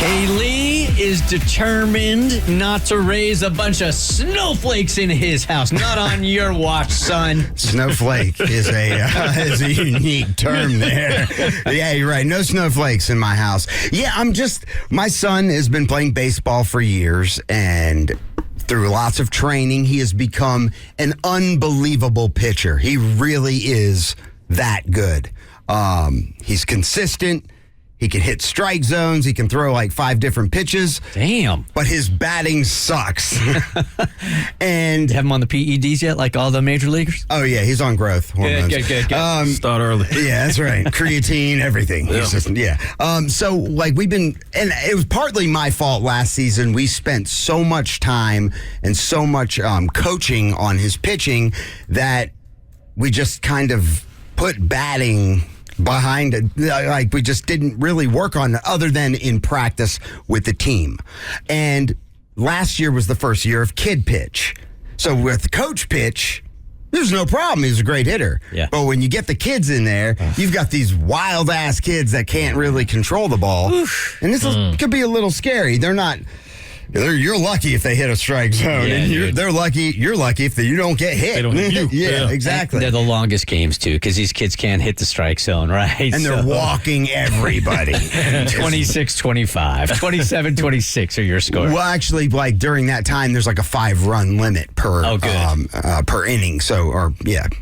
Kaylee is determined not to raise a bunch of snowflakes in his house. Not on your watch, son. Snowflake is a unique term there. Yeah, you're right. No snowflakes in my house. Yeah, my son has been playing baseball for years, and through lots of training, he has become an unbelievable pitcher. He really is that good. He's consistent. He can hit strike zones. He can throw like 5 different pitches. Damn. But his batting sucks. And have him on the PEDs yet, like all the major leaguers? Oh, yeah. He's on growth hormones. Good. Start early. Yeah, that's right. Creatine, everything. Yeah. So, like, and it was partly my fault last season. We spent so much time and so much coaching on his pitching that we just kind of put batting behind it. Like, we just didn't really work on it other than in practice with the team. And last year was the first year of kid pitch. So with coach pitch, there's no problem. He's a great hitter. Yeah. But when you get the kids in there, you've got these wild-ass kids that can't really control the ball. Oof. And this could be a little scary. You're lucky if they hit a strike zone. Yeah, and you're lucky if you don't get hit. They don't hit you. Yeah, exactly. And they're the longest games, too, because these kids can't hit the strike zone, right? And they're walking everybody. 26-25, 27-26 are your scores. Well, actually, like during that time, there's like a 5-run limit per inning. So,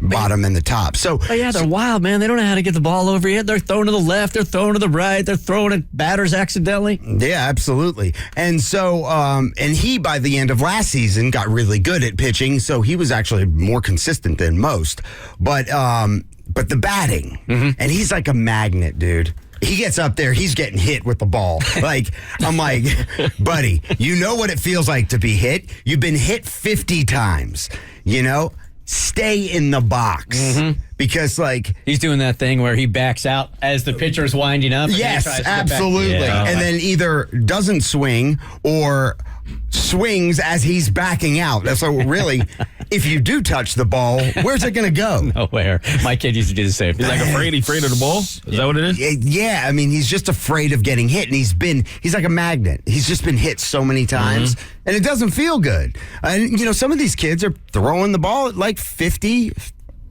bottom and the top. So, They're wild, man. They don't know how to get the ball over yet. They're throwing to the left. They're throwing to the right. They're throwing at batters accidentally. Yeah, absolutely. And so, and he, by the end of last season, got really good at pitching. So he was actually more consistent than most. But the batting, and he's like a magnet, dude. He gets up there, he's getting hit with the ball. Like, I'm like, buddy, you know what it feels like to be hit? You've been hit 50 times, Stay in the box. Because, like... He's doing that thing where he backs out as the pitcher's winding up. Yes, absolutely. And then either doesn't swing or swings as he's backing out. So, really, if you do touch the ball, where's it going to go? Nowhere. My kid used to do the same thing. He's like afraid of the ball? Is that what it is? Yeah, I mean, he's just afraid of getting hit, and he's like a magnet. He's just been hit so many times, and it doesn't feel good. And, some of these kids are throwing the ball at like 50,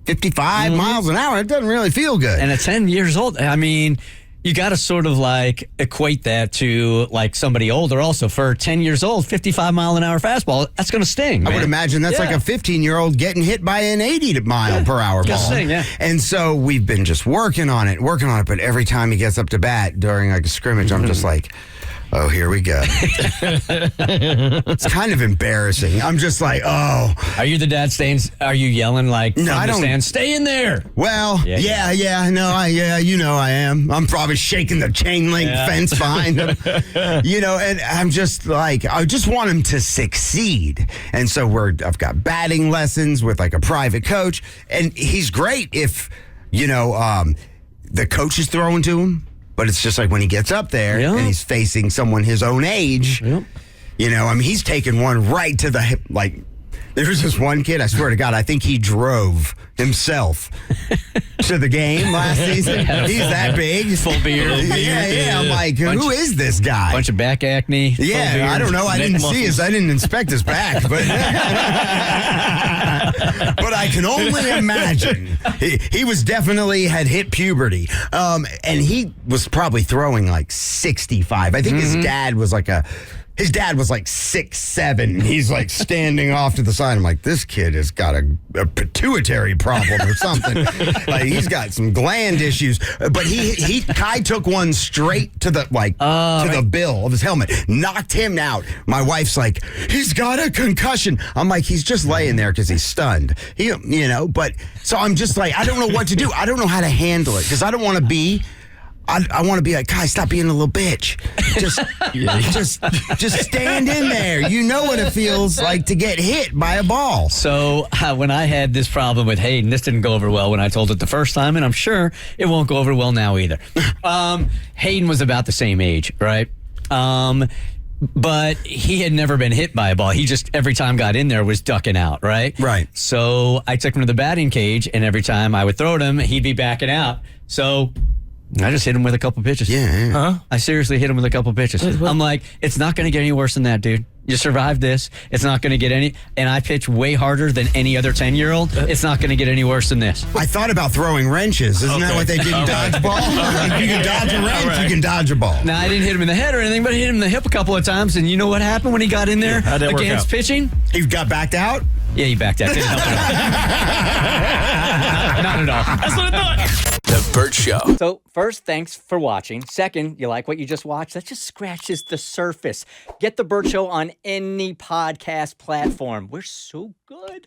55 miles an hour. It doesn't really feel good. And at 10 years old, I mean, you got to sort of like equate that to like somebody older also. For 10 years old, 55 mile an hour fastball, that's going to sting, man. I would imagine that's like a 15-year-old getting hit by an 80 mile per hour ball. Sting, yeah. And so we've been just working on it. But every time he gets up to bat during like a scrimmage, I'm just like, oh, here we go. It's kind of embarrassing. I'm just like, oh. Are you the dad are you yelling like no, from I the don't stand, stay in there? Well, yeah. I am. I'm probably shaking the chain link fence behind him. And I'm just like, I just want him to succeed. And so I've got batting lessons with like a private coach. And he's great if, the coach is throwing to him. But it's just like when he gets up there and he's facing someone his own age, he's taking one right to the hip. Like, there was this one kid, I swear to God, I think he drove himself to the game last season. He's that big. Full beard. Yeah. I'm like, who is this guy? Bunch of back acne. Yeah, I don't know. I didn't inspect his back, but but I can only imagine. He was definitely had hit puberty. And he was probably throwing like 65. I think his dad was like 6'7". He's like standing off to the side. I'm like, this kid has got a pituitary problem or something. Like, he's got some gland issues. But Kai took one straight to the the bill of his helmet, knocked him out. My wife's like, he's got a concussion. I'm like, he's just laying there because he's stunned. But so I'm just like, I don't know what to do. I don't know how to handle it because I don't want to be. I want to be like, Kai, stop being a little bitch. Just stand in there. You know what it feels like to get hit by a ball. So when I had this problem with Hayden, this didn't go over well when I told it the first time, and I'm sure it won't go over well now either. Hayden was about the same age, right? But he had never been hit by a ball. He just, every time got in there, was ducking out, right? Right. So I took him to the batting cage, and every time I would throw at him, he'd be backing out. So I just hit him with a couple pitches. Yeah. Huh? I seriously hit him with a couple pitches. I'm like, it's not going to get any worse than that, dude. You survived this. It's not going to get any. And I pitch way harder than any other 10-year-old. It's not going to get any worse than this. I thought about throwing wrenches. Isn't that what they did in dodgeball? If you can dodge a wrench, you can dodge a ball. Now, I didn't hit him in the head or anything, but I hit him in the hip a couple of times. And you know what happened when he got in there How'd that work against out? pitching? He got backed out? Yeah, he backed out. Didn't help at all. Not at all. That's what I thought. The Bert Show. So, first, thanks for watching. Second, you like what you just watched? That just scratches the surface. Get The Bert Show on any podcast platform. We're so good.